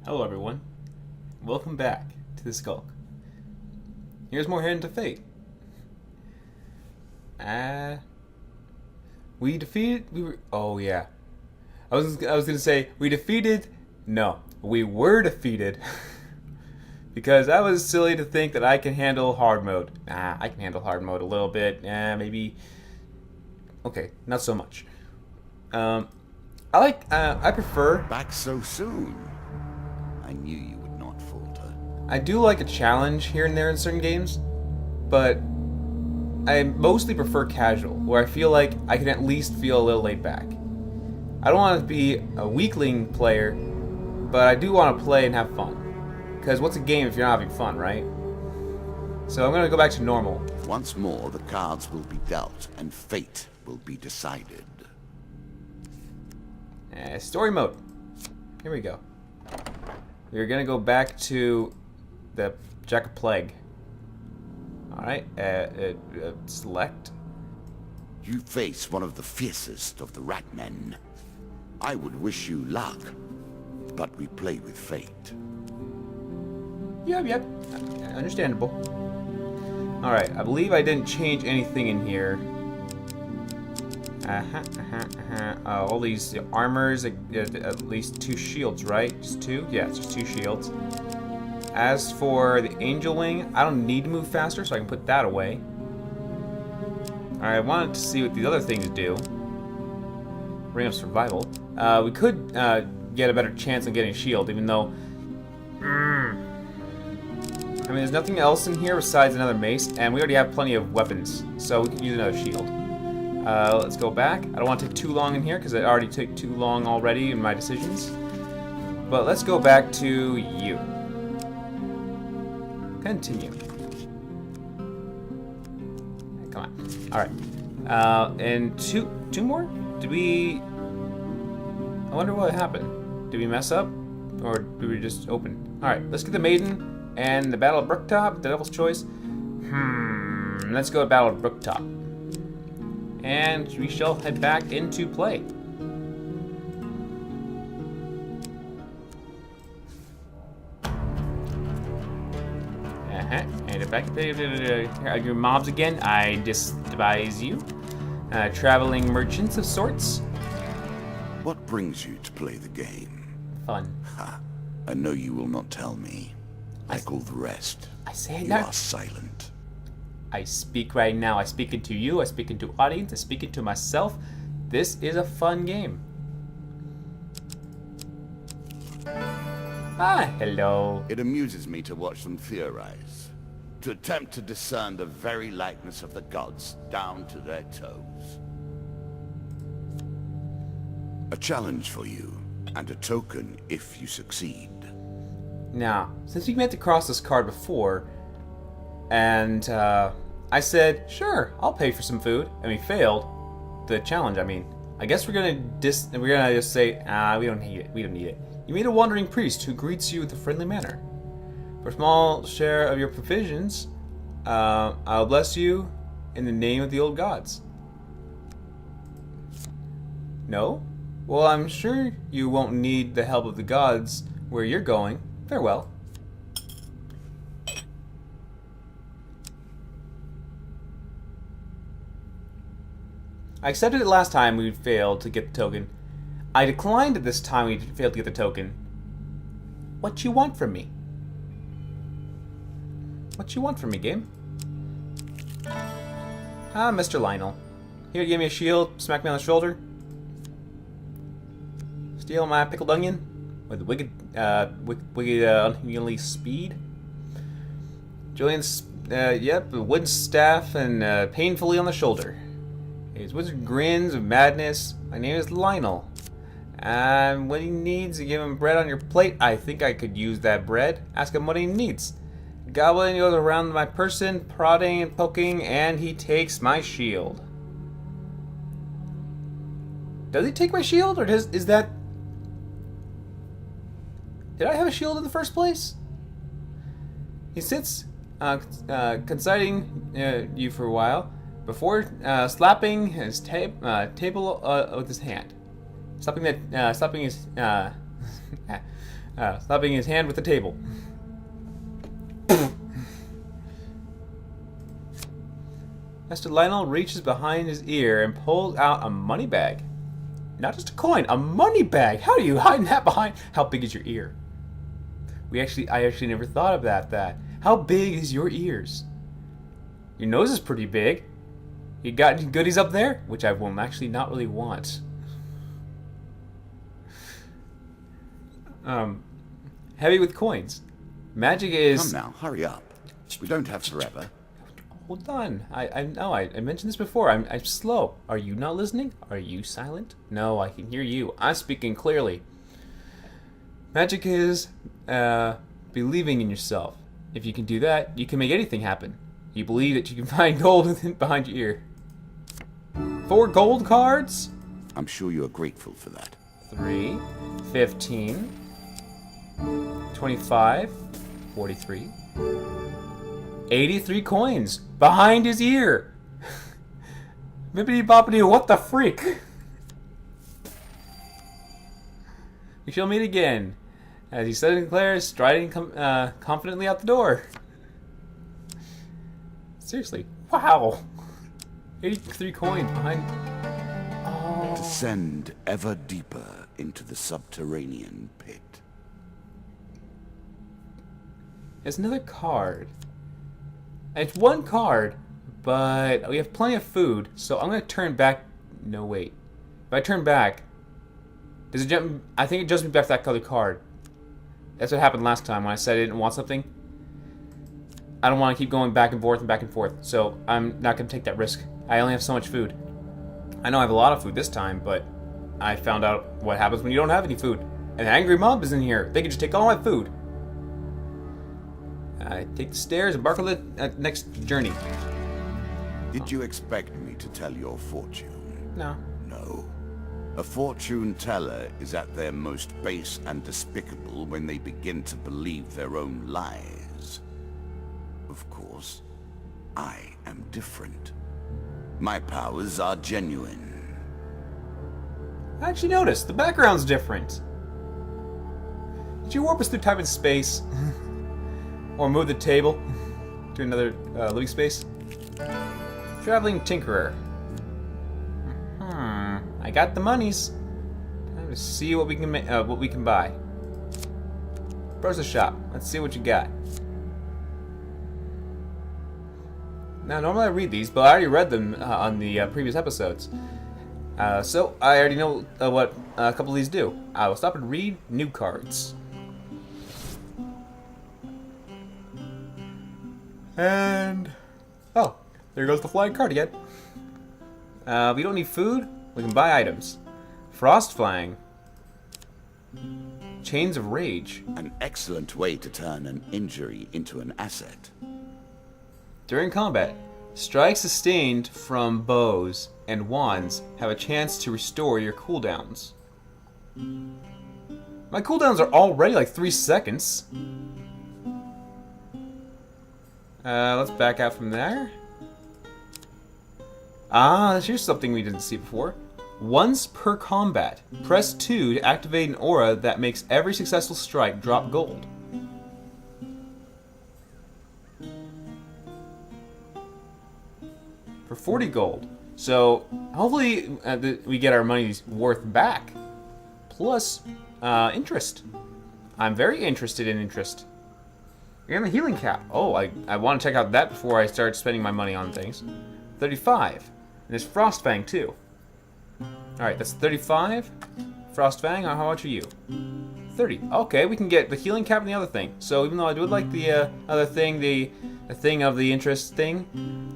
Hello everyone. Welcome back to the Skulk. Here's more Hand to Fate. Oh yeah. I was gonna say we defeated. No, we were defeated. Because I was silly to think that I can handle hard mode. I can handle hard mode a little bit. Maybe. Okay, not so much. I prefer. Back so soon? I knew you would not falter. I do like a challenge here and there in certain games, but I mostly prefer casual, where I feel like I can at least feel a little laid back. I don't want to be a weakling player, but I do want to play and have fun. Because what's a game if you're not having fun, right? So I'm going to go back to normal. Once more, the cards will be dealt, and fate will be decided. Story mode. Here we go. We're going to go back to the Jack of Plague. Alright, select. You face one of the fiercest of the rat men. I would wish you luck, but we play with fate. Yep. Understandable. Alright, I believe I didn't change anything in here. All these armors, at least 2 shields, right? Just 2? Yeah, it's just 2 shields. As for the angel wing, I don't need to move faster, so I can put that away. Alright, I wanted to see what these other things do. Ring of Survival. We could get a better chance on getting a shield, even though... I mean, there's nothing else in here besides another mace, and we already have plenty of weapons, so we could use another shield. Let's go back. I don't want to take too long in here, because it already took too long already in my decisions. But let's go back to you. Continue. Come on. Alright. And two more? Did we... I wonder what happened. Did we mess up? Or did we just open? Alright, let's get the Maiden and the Battle of Brooktop, the Devil's Choice. Let's go to Battle of Brooktop. And we shall head back into play. And back to your mobs again. I despise you. Traveling merchants of sorts. What brings you to play the game? Fun. Ha! I know you will not tell me. Like all the rest. I say you no. are silent. I speak right now. I speak into you. I speak into audience. I speak into myself. This is a fun game. Hello. It amuses me to watch them theorize. To attempt to discern the very likeness of the gods down to their toes. A challenge for you, and a token if you succeed. Now, since we met to cross this card before, and I said, sure, I'll pay for some food, and we failed the challenge. I mean, I guess we're gonna just say, we don't need it. We don't need it. You meet a wandering priest who greets you with a friendly manner. For a small share of your provisions, I'll bless you in the name of the old gods. No? Well, I'm sure you won't need the help of the gods where you're going. Farewell. I accepted it last time we failed to get the token. I declined it this time we failed to get the token. What you want from me? What you want from me, game? Mr. Lionel. Here, give me a shield, smack me on the shoulder. Steal my pickled onion with wicked, unheavenly speed. Julian's, yep, a wooden staff and painfully on the shoulder. His wizard grins of madness. My name is Lionel. What he needs, you give him bread on your plate. I think I could use that bread. Ask him what he needs. Goblin goes around my person, prodding and poking, and he takes my shield. Does he take my shield, or is that... Did I have a shield in the first place? He sits, considering you for a while, before slapping his table with his hand. Slapping his Slapping his hand with the table. Master Lionel reaches behind his ear and pulls out a money bag. Not just a coin, a money bag. How do you hide that behind? How big is your ear? I actually never thought of that. How big is your ears? Your nose is pretty big. You got any goodies up there? Which I will actually not really want. Heavy with coins. Magic is... Come now, hurry up. We don't have forever. Hold on. I know, I mentioned this before. I'm slow. Are you not listening? Are you silent? No, I can hear you. I'm speaking clearly. Magic is believing in yourself. If you can do that, you can make anything happen. You believe that you can find gold behind your ear. 4 gold cards? I'm sure you are grateful for that. 3, 15, 25, 43, 83 coins behind his ear. Bippity boppity, what the freak? We shall meet again. As he said and declares, striding confidently out the door. Seriously, wow. 83 coins behind... Oh. Descend ever deeper into the subterranean pit. There's another card. It's 1 card, but we have plenty of food, so I'm going to turn back... No, wait. If I turn back... Does it jump... I think it jumps me back to that other card. That's what happened last time when I said I didn't want something. I don't want to keep going back and forth, so I'm not going to take that risk. I only have so much food. I know I have a lot of food this time, but I found out what happens when you don't have any food. An angry mob is in here. They can just take all my food. I take the stairs and embark on the next journey. Did you expect me to tell your fortune? No. No. A fortune teller is at their most base and despicable when they begin to believe their own lies. Of course, I am different. My powers are genuine. I actually noticed the background's different. Did you warp us through time and space? Or move the table to another living space? Traveling Tinkerer. I got the monies. Time to see what we can buy. Browse the shop. Let's see what you got. Now, normally I read these, but I already read them on the previous episodes. So I already know what a couple of these do. I will stop and read new cards. And... oh, there goes the flying card again. We don't need food. We can buy items. Frost Flying. Chains of Rage. An excellent way to turn an injury into an asset. During combat, strikes sustained from bows and wands have a chance to restore your cooldowns. My cooldowns are already like 3 seconds. Let's back out from there. Here's something we didn't see before. Once per combat, press 2 to activate an aura that makes every successful strike drop gold. For 40 gold. So, hopefully we get our money's worth back. Plus, interest. I'm very interested in interest. And the healing cap. Oh, I want to check out that before I start spending my money on things. 35. And there's Frostfang too. Alright, that's 35. Frostfang, how much are you? 30. Okay, we can get the healing cap and the other thing. So even though I would like the other thing, the thing of the interest thing,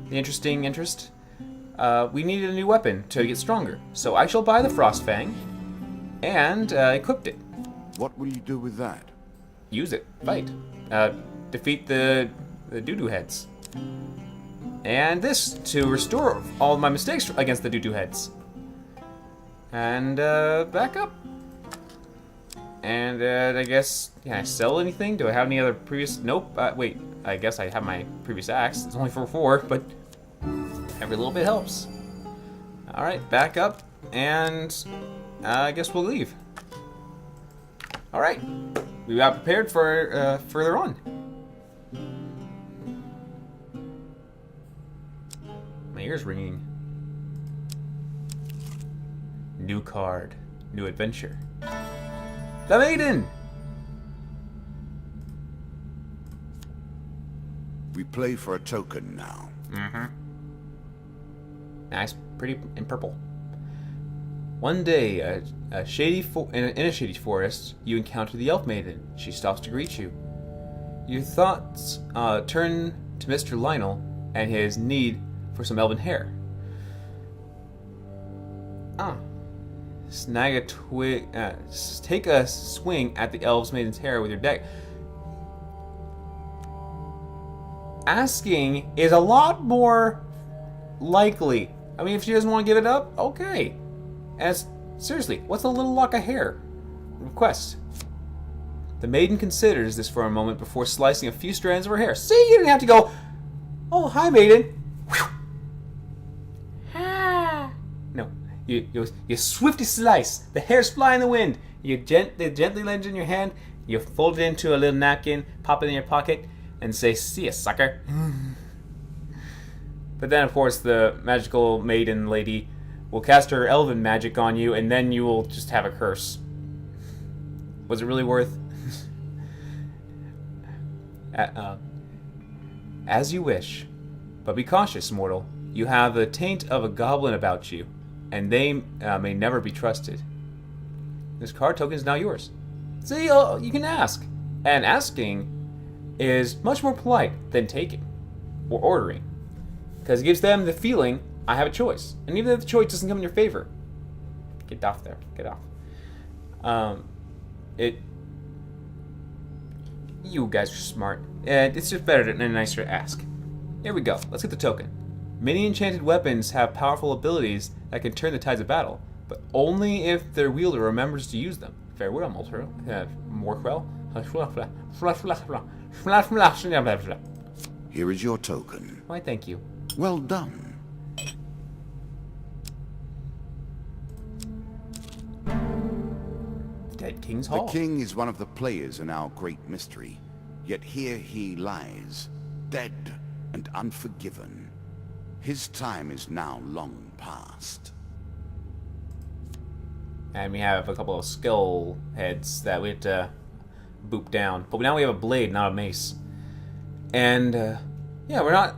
the interesting interest, we needed a new weapon to get stronger. So I shall buy the Frostfang and equip it. What will you do with that? Use it. Fight. Defeat the doo-doo heads. And this to restore all of my mistakes against the doo-doo heads. And back up. And I guess, can I sell anything? Do I have any other previous? Nope. Wait, I guess I have my previous axe. It's only for 4, but every little bit helps. All right, back up, and I guess we'll leave. All right. we got prepared for further on. My ear's ringing. New card. New adventure. The Maiden! We play for a token now. Mm-hmm. Nice, pretty, and purple. One day, in a shady forest, you encounter the Elf Maiden. She stops to greet you. Your thoughts turn to Mr. Lionel and his need for some elven hair. Snag a twig. Take a swing at the Elves Maiden's hair with your deck. Asking is a lot more likely. I mean, if she doesn't want to give it up, okay. Seriously, what's a little lock of hair? Request. The maiden considers this for a moment before slicing a few strands of her hair. See, you didn't have to go, oh, hi, maiden. No, you swiftly slice. The hairs fly in the wind. You gently land it in your hand. You fold it into a little napkin, pop it in your pocket, and say, see ya, sucker. But then, of course, the magical maiden lady will cast her elven magic on you, and then you will just have a curse. Was it really worth? As you wish. But be cautious, mortal. You have the taint of a goblin about you, and they may never be trusted. This card token is now yours. See, you can ask. And asking is much more polite than taking or ordering, because it gives them the feeling I have a choice, and even if the choice doesn't come in your favor, get off there, get off. You guys are smart, and it's just better and nicer to ask. Here we go. Let's get the token. Many enchanted weapons have powerful abilities that can turn the tides of battle, but only if their wielder remembers to use them. Farewell, Molter. Morquell. Here is your token. Why, thank you. Well done. Dead King's Hall. The king is one of the players in our great mystery, yet here he lies, dead and unforgiven. His time is now long past. And we have a couple of skull heads that we have to boop down. But now we have a blade, not a mace. And, yeah, we're not...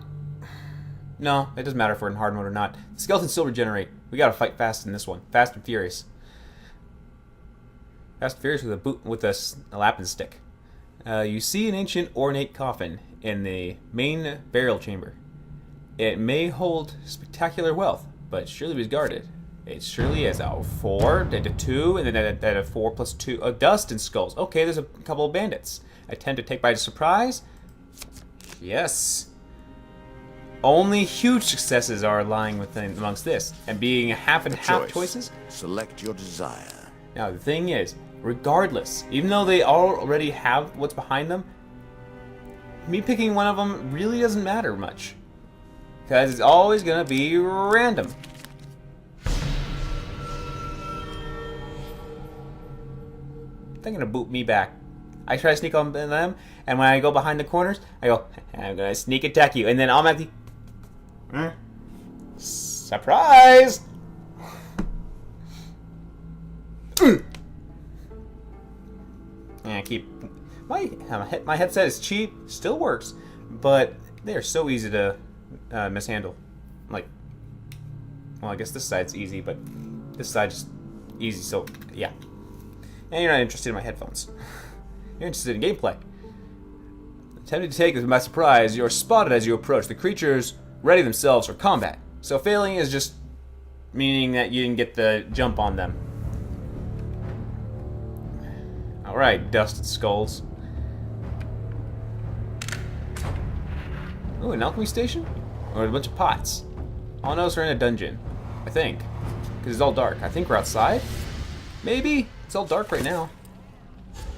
No, it doesn't matter if we're in hard mode or not. The skeletons still regenerate. We gotta fight fast in this one. Fast and furious. Fast and furious with a lapis stick. You see an ancient ornate coffin in the main burial chamber. It may hold spectacular wealth, but surely was guarded. It surely is. 4, then a 2, and then a 4 plus 2. Dust and skulls. Okay, there's a couple of bandits. Attempt to take by surprise. Yes. Only huge successes are lying within amongst this, and being half and half choices. Select your desire. Now the thing is, regardless, even though they already have what's behind them, me picking one of them really doesn't matter much, because it's always gonna be random. They're gonna boot me back. I try to sneak on them, and when I go behind the corners, I go, I'm gonna sneak attack you, and then automatically, surprise! Yeah, my headset is cheap, still works, but they are so easy to mishandle. Like, well, I guess this side's easy, but this side's easy. So yeah, and you're not interested in my headphones. You're interested in gameplay. Attempting to take them by surprise, you're spotted as you approach. The creatures ready themselves for combat. So failing is just meaning that you didn't get the jump on them. Alright, dusted skulls. Ooh, an alchemy station? Or a bunch of pots. I'll notice we're in a dungeon. I think. Because it's all dark. I think we're outside? Maybe? It's all dark right now.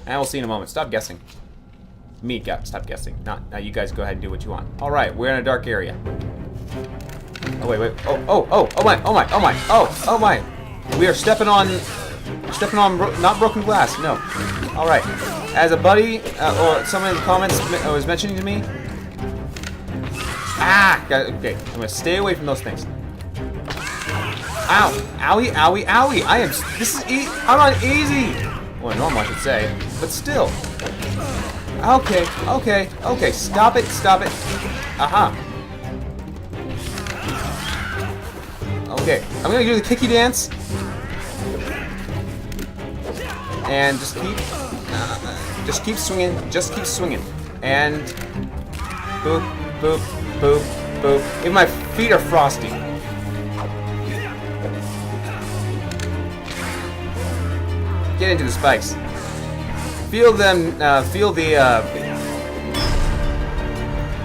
And we'll see in a moment. Stop guessing. Stop guessing. Not you guys go ahead and do what you want. Alright, we're in a dark area. Oh, wait. Oh my. We are stepping on not broken glass, no. Alright. as a buddy or someone in the comments was mentioning to me. Okay, I'm gonna stay away from those things. Ow, owie, owie, owie. I'm on easy. Well, normal, I should say, but still. Okay. Stop it. Aha. Okay, I'm gonna do the kicky dance. And just keep swinging. And boop, boop, boop, boop. Even my feet are frosty. Get into the spikes. Feel them. Feel the.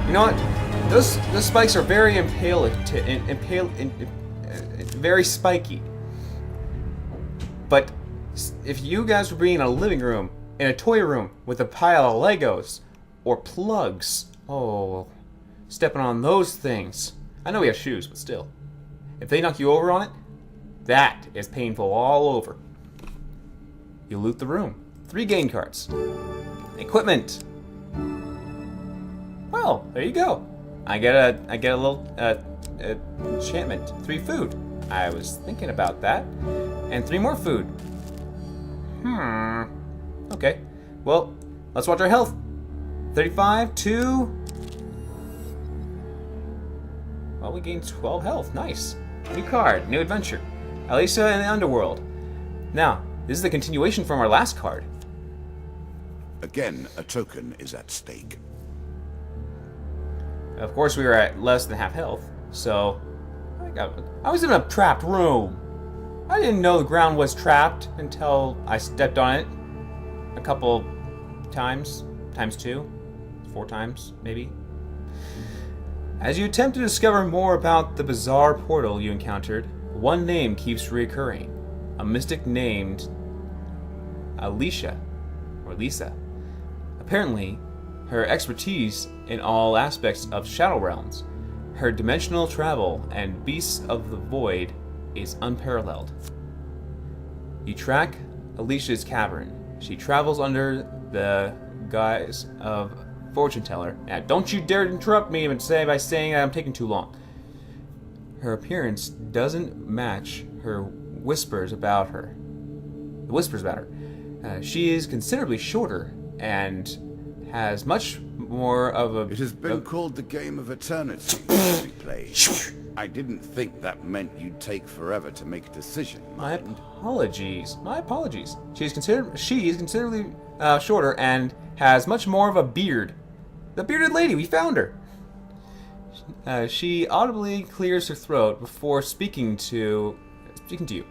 You know what? Those spikes are very very spiky. But if you guys were being in a living room, in a toy room with a pile of Legos or plugs, oh, stepping on those things. I know we have shoes, but still, if they knock you over on it, that is painful all over. You loot the room. 3 game cards. Equipment. Well, there you go. I get a little enchantment. 3 food. I was thinking about that. And 3 more food. Okay. Well, let's watch our health. 35 to... Well, we gained 12 health. Nice. New card. New adventure. Alicia in the Underworld. Now, this is the continuation from our last card. Again, a token is at stake. Of course, we were at less than half health, so... I was in a trapped room. I didn't know the ground was trapped until I stepped on it a couple times. Times 2. 4 times, maybe. As you attempt to discover more about the bizarre portal you encountered, one name keeps reoccurring. A mystic named Alicia, or Lisa. Apparently, her expertise in all aspects of Shadow Realms, her dimensional travel, and beasts of the void is unparalleled. You track Alicia's cavern. She travels under the guise of fortune teller. Now, don't you dare interrupt me by saying I'm taking too long. Her appearance doesn't match her whispers about her. The whispers about her. She is considerably shorter and has much more of a... It has been called the game of eternity to be played. I didn't think that meant you'd take forever to make a decision. My apologies. She is considerably shorter and has much more of a beard. The bearded lady, we found her. She audibly clears her throat before speaking to you.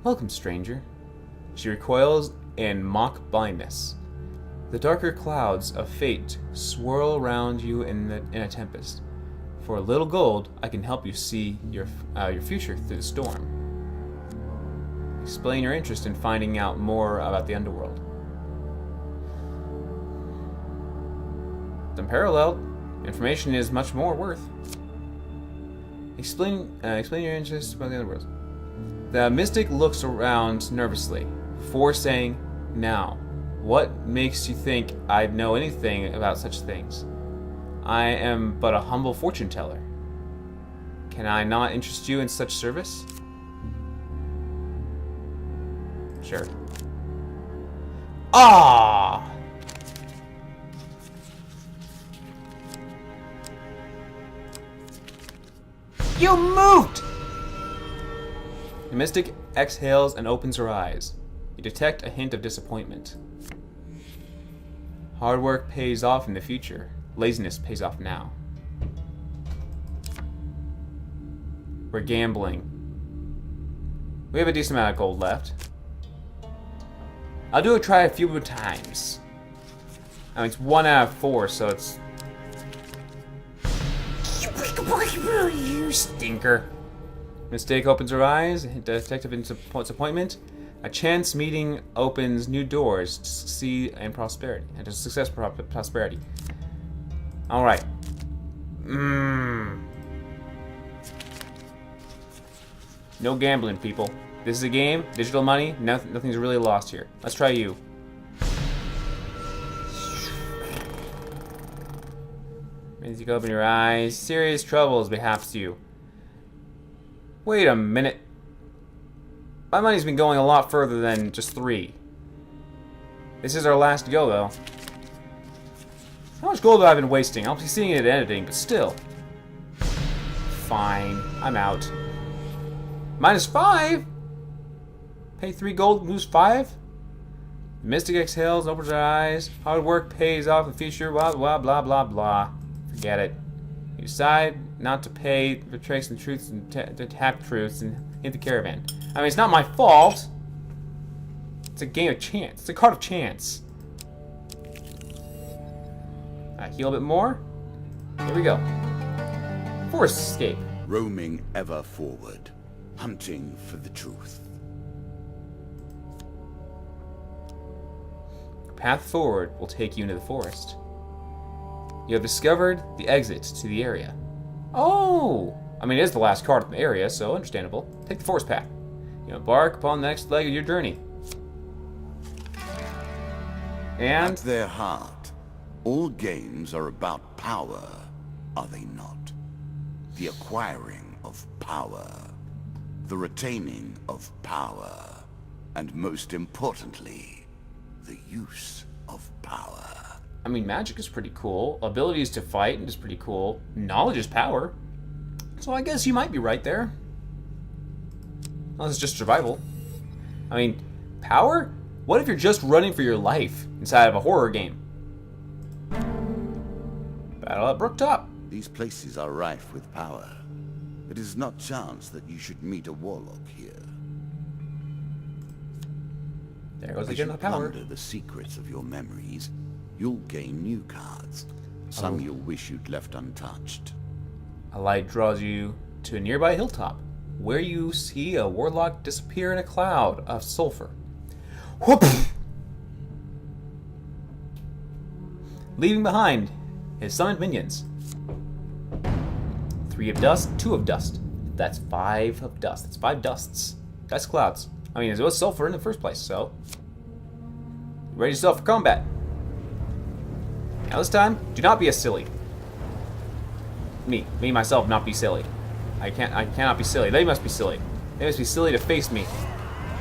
Welcome, stranger. She recoils in mock blindness. The darker clouds of fate swirl around you in a tempest. For a little gold, I can help you see your future through the storm. Explain your interest in finding out more about the underworld. Unparalleled. Information is much more worth. Explain your interest about the underworld. The mystic looks around nervously, before saying, "Now, what makes you think I'd know anything about such things? I am but a humble fortune teller. Can I not interest you in such service?" Sure. Ah! You moved! The mystic exhales and opens her eyes. You detect a hint of disappointment. Hard work pays off in the future. Laziness pays off now. We're gambling. We have a decent amount of gold left. I'll try a few more times. I mean, it's 1 out of 4, so it's... You stinker. Mistake opens her eyes. Detective disappointment. A chance meeting opens new doors to succeed and prosperity. And to success prosperity. Alright. No gambling, people. This is a game. Digital money. Nothing's really lost here. Let's try you. As you open your eyes, serious troubles behaps you. Wait a minute. My money's been going a lot further than just 3. This is our last go, though. How much gold have I been wasting? I'll be seeing it in editing, but still. Fine. I'm out. -5? Pay 3 gold, lose 5? The mystic exhales, opens her eyes. Hard work pays off in the future, blah, blah, blah, blah, blah. Forget it. You decide not to pay for tracing the truths and to tap truths and hit the caravan. I mean, it's not my fault. It's a game of chance. It's a card of chance. Heal a bit more. Here we go. Forest escape. Roaming ever forward, hunting for the truth. Path forward will take you into the forest. You have discovered the exit to the area. Oh! I mean, it is the last card in the area, so understandable. Take the forest path. You embark upon the next leg of your journey. And at their heart, all games are about power, are they not? The acquiring of power, the retaining of power, and most importantly, the use of power. I mean, magic is pretty cool. Abilities to fight is pretty cool. Knowledge is power. So I guess you might be right there. Unless it's just survival. I mean, power? What if you're just running for your life inside of a horror game? Battle at Brooktop. These places are rife with power. It is not chance that you should meet a warlock here. There goes As again you the power. plunder the secrets of your memories, you'll gain new cards. Some you'll wish you'd left untouched. A light draws you to a nearby hilltop, where you see a warlock disappear in a cloud of sulfur. Whoop! Leaving behind his summoned minions. 3 of dust, 2 of dust. That's 5 of dust. That's 5 dusts. That's clouds. I mean, it was sulfur in the first place, so... Ready yourself for combat. Now this time, do not be a silly. Me, myself, not be silly. I cannot be silly. They must be silly. They must be silly to face me.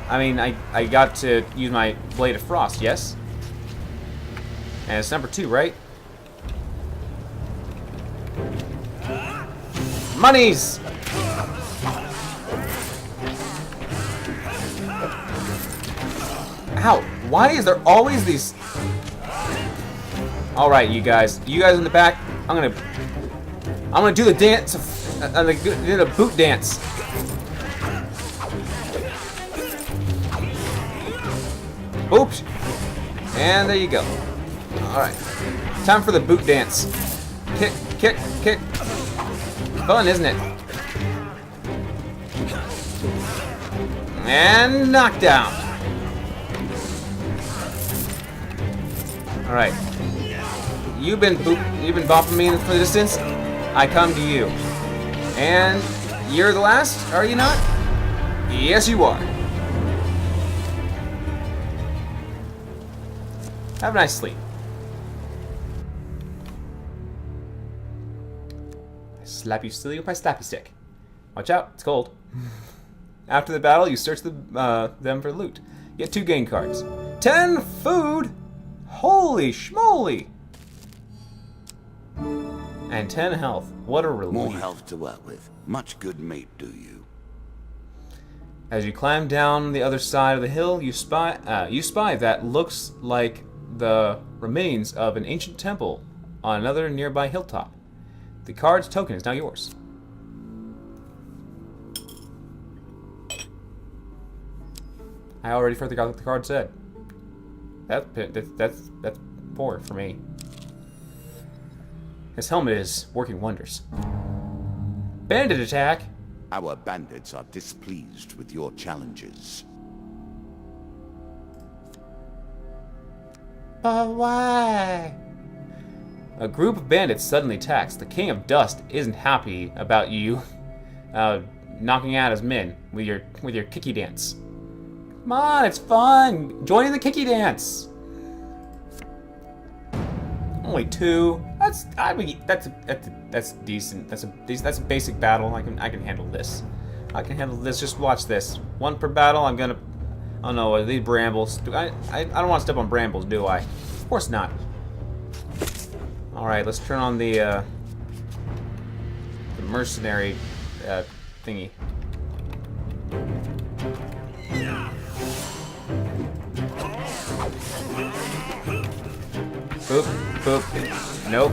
I mean, I got to use my Blade of Frost, yes? And it's number 2, right? Monies! Ow! Why is there always these... Alright, you guys in the back, I'm gonna do the dance of... I'm gonna do the boot dance. Oops! And there you go. Alright. Time for the boot dance. Kick, kick, kick. Fun, isn't it? And knockdown. Alright. You've been bopping me for the distance. I come to you. And you're the last, are you not? Yes, you are. Have a nice sleep. I slap you silly with my slappy stick. Watch out, it's cold. After the battle, you search them for loot. You get 2 game cards. 10 food! Holy schmoly! And 10 health. What a relief. More health to work with. Much good mate do you. As you climb down the other side of the hill, you spy that looks like the remains of an ancient temple on another nearby hilltop. The card's token is now yours. I already forgot what the card said. That's poor for me. His helmet is working wonders. Bandit attack! Our bandits are displeased with your challenges. But why? A group of bandits suddenly attacks. The King of Dust isn't happy about you knocking out his men with your kicky dance. Come on, it's fun! Join in the kicky dance! Only 2. That's decent. That's a basic battle. I can handle this. I can handle this. Just watch this. One per battle. I'm gonna. Oh no, are these brambles? I don't want to step on brambles, do I? Of course not. All right, let's turn on the mercenary thingy. Boop, boop. Nope.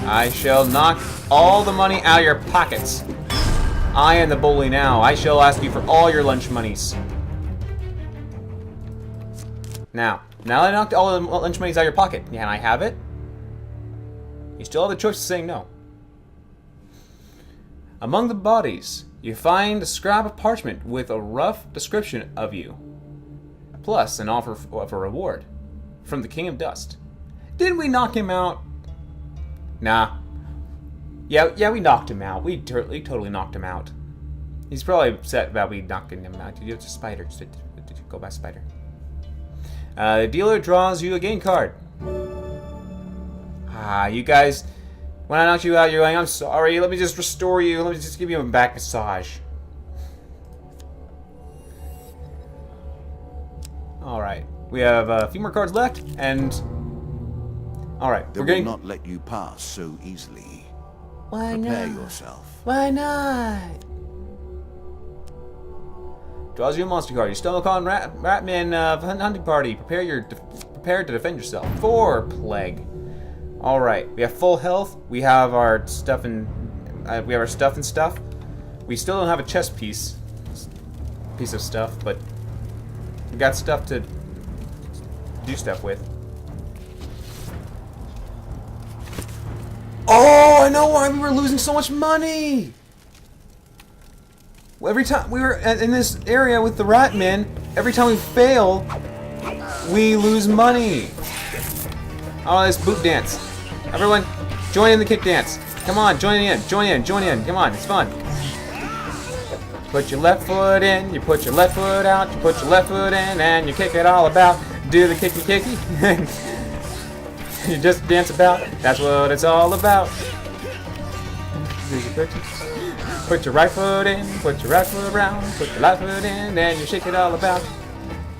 I shall knock all the money out of your pockets. I am the bully now. I shall ask you for all your lunch monies. Now that I knocked all the lunch monies out of your pocket, can I have it? You still have the choice of saying no. Among the bodies, you find a scrap of parchment with a rough description of you, plus an offer of a reward from the King of Dust. Didn't we knock him out? Nah. Yeah, we knocked him out. We totally knocked him out. He's probably upset about we knocking him out. It's a spider. Did you go by spider? The dealer draws you a game card. You guys, when I knocked you out, you're like, I'm sorry, let me just restore you, let me just give you a back massage. Alright, we have a few more cards left, and... Alright, we're going to not let you pass so easily. Why Prepare not? yourself. Why not? Draws you a monster card. You stumble upon Ratman hunting party. Prepare to defend yourself. 4 plague. All right, we have full health. We have our stuff and stuff. We still don't have a chest piece of stuff, but we got stuff to do stuff with. Oh, I know why we were losing so much money. Every time we were in this area with the Ratmen, every time we fail, we lose money. Oh, this boot dance. Everyone, join in the kick dance. Come on, join in. Come on, it's fun. Put your left foot in, you put your left foot out, you put your left foot in, and you kick it all about. Do the kicky. You just dance about. That's what it's all about. Put your right foot in, put your right foot around, put your left foot in, and you shake it all about.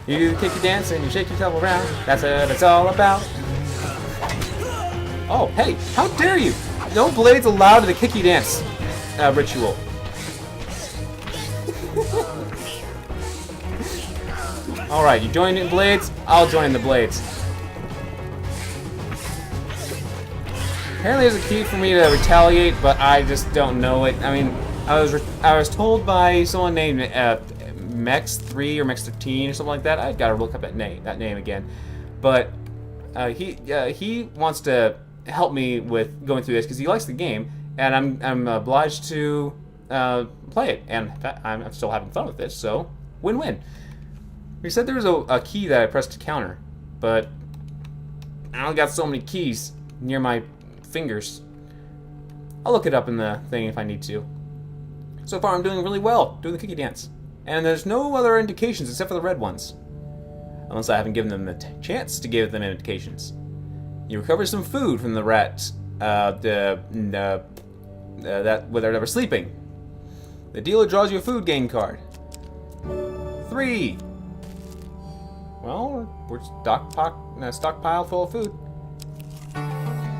You do the kicky dance and you shake yourself around. That's what it's all about. Oh, hey, how dare you! No blades allowed in the kicky dance ritual. Alright, you join in blades, I'll join in the blades. Apparently there's a key for me to retaliate, but I just don't know it. I mean, I was told by someone named Mex3 or Mex13 or something like that. I gotta look up that name again. But he wants to help me with going through this because he likes the game, and I'm obliged to play it. And in fact, I'm still having fun with this, so win-win. He said there was a key that I pressed to counter, but I only got so many keys near my fingers. I'll look it up in the thing if I need to. So far I'm doing really well, doing the kicky dance. And there's no other indications except for the red ones. Unless I haven't given them the chance to give them indications. You recover some food from the rats that where they were sleeping. The dealer draws you a food gain card. 3. Well, we're stockpile full of food.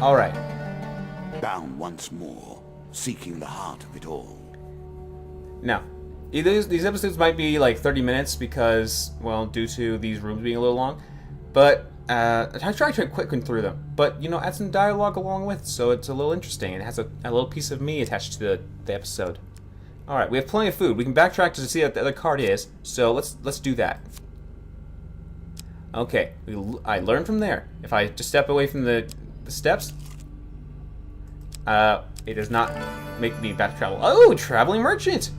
Alright. Bound once more, seeking the heart of it all. Now, these episodes might be like 30 minutes because, well, due to these rooms being a little long. But I try to quicken through them. But, you know, add some dialogue along with, so it's a little interesting. And it has a little piece of me attached to the episode. Alright, we have plenty of food. We can backtrack to see what the other card is. So let's do that. Okay, I learned from there. If I just step away from the steps, it does not make me back travel. Oh, traveling merchant!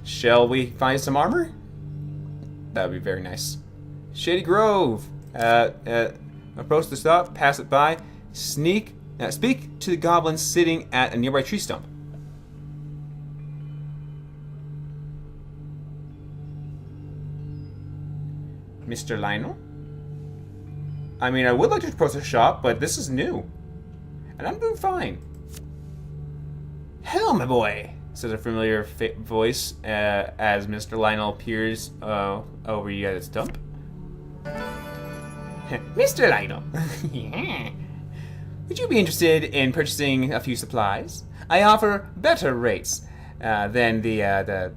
Shall we find some armor? That would be very nice. Shady Grove. Approach the stop, pass it by, speak to the goblin sitting at a nearby tree stump. Mr. Lionel? I mean, I would like to post a shop, but this is new. And I'm doing fine. Hello, my boy, says a familiar voice as Mr. Lionel peers over you at his dump. Mr. Lionel, yeah. Would you be interested in purchasing a few supplies? I offer better rates than the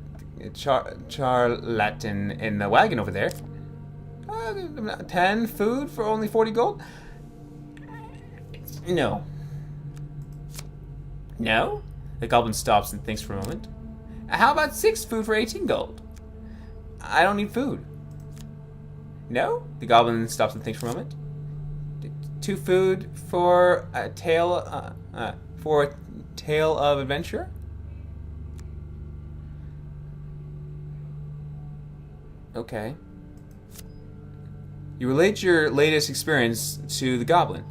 charlatan in the wagon over there. 10 food for only 40 gold? No. No? The goblin stops and thinks for a moment. How about 6 food for 18 gold? I don't need food. No? The goblin stops and thinks for a moment. 2 food for a tale of adventure? Okay. You relate your latest experience to the goblin.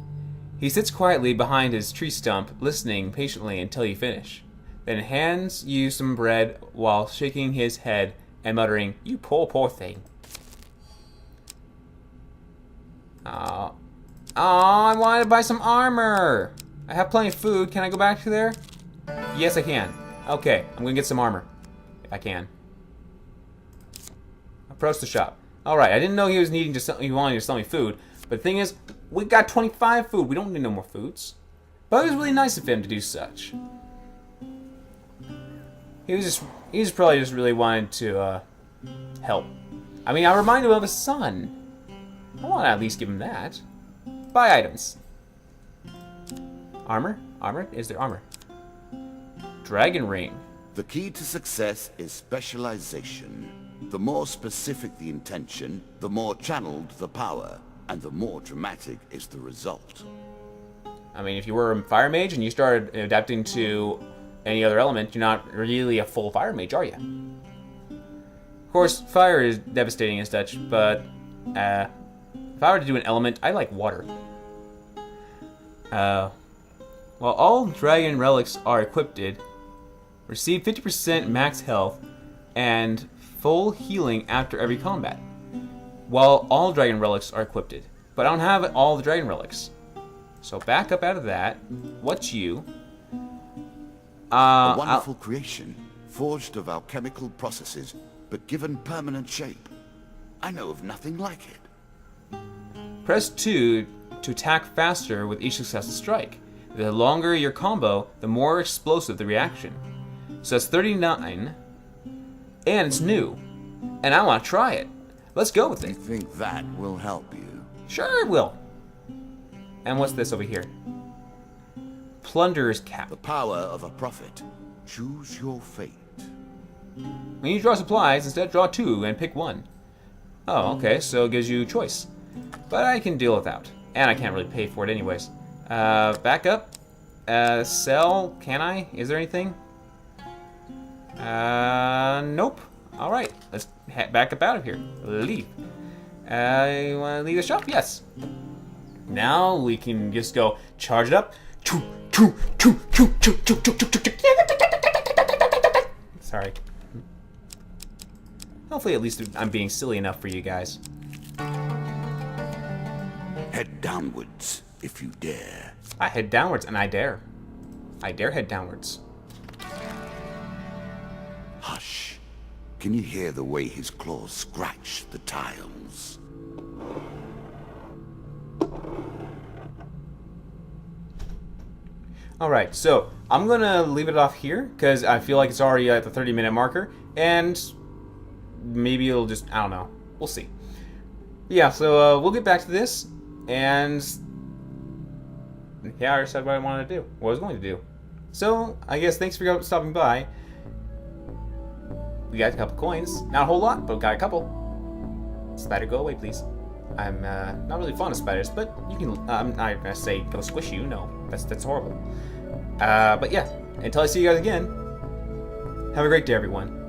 He sits quietly behind his tree stump, listening patiently until you finish, then hands you some bread while shaking his head and muttering, "You poor, poor thing." I wanted to buy some armor. I have plenty of food. Can I go back to there? Yes, I can. Okay, I'm gonna get some armor. If I can. Approach the shop. Alright, I didn't know he was needing to sell, he wanted to sell me food. But the thing is, we got 25 food. We don't need no more foods. But it was really nice of him to do such. He was probably just really wanted to help. I mean, I reminded him of his son. I want to at least give him that. Buy items. Armor? Armor? Is there armor? Dragon ring. The key to success is specialization. The more specific the intention, the more channeled the power, and the more dramatic is the result. I mean, if you were a fire mage and you started adapting to any other element, you're not really a full fire mage, are you? Of course, fire is devastating and such, but if I were to do an element, I like water. While all dragon relics are equipped, receive 50% max health and full healing after every combat. While all dragon relics are equipped, but I don't have all the dragon relics. So back up out of that. What's you? A wonderful creation, forged of alchemical processes, but given permanent shape. I know of nothing like it. Press 2 to attack faster with each successive strike. The longer your combo, the more explosive the reaction. So that's 39, and it's new, and I want to try it. Let's go with You it. think that will help you? Sure it will. And what's this over here? Plunderer's Cap. The power of a prophet. Choose your fate. When you draw supplies, instead draw 2 and pick 1. Oh, okay, so it gives you choice. But I can deal without. And I can't really pay for it anyways. Back up. Sell, can I? Is there anything? Nope. Alright, let's back up out of here. Leave. You want to leave the shop? Yes. Now we can just go charge it up. Sorry. Hopefully at least I'm being silly enough for you guys. Head downwards, if you dare. I head downwards, and I dare. I dare head downwards. Hush. Can you hear the way his claws scratch the tiles? Alright, so I'm gonna leave it off here, because I feel like it's already at the 30-minute marker, and maybe it'll just, I don't know. We'll see. Yeah, so we'll get back to this, and yeah, I already said what I wanted to do, what I was going to do. So, I guess thanks for stopping by. We got a couple coins. Not a whole lot, but we got a couple. Spider, go away, please. I'm not really fond of spiders, but you can. I'm not gonna say go squish you. No, that's horrible. But yeah, until I see you guys again, have a great day, everyone.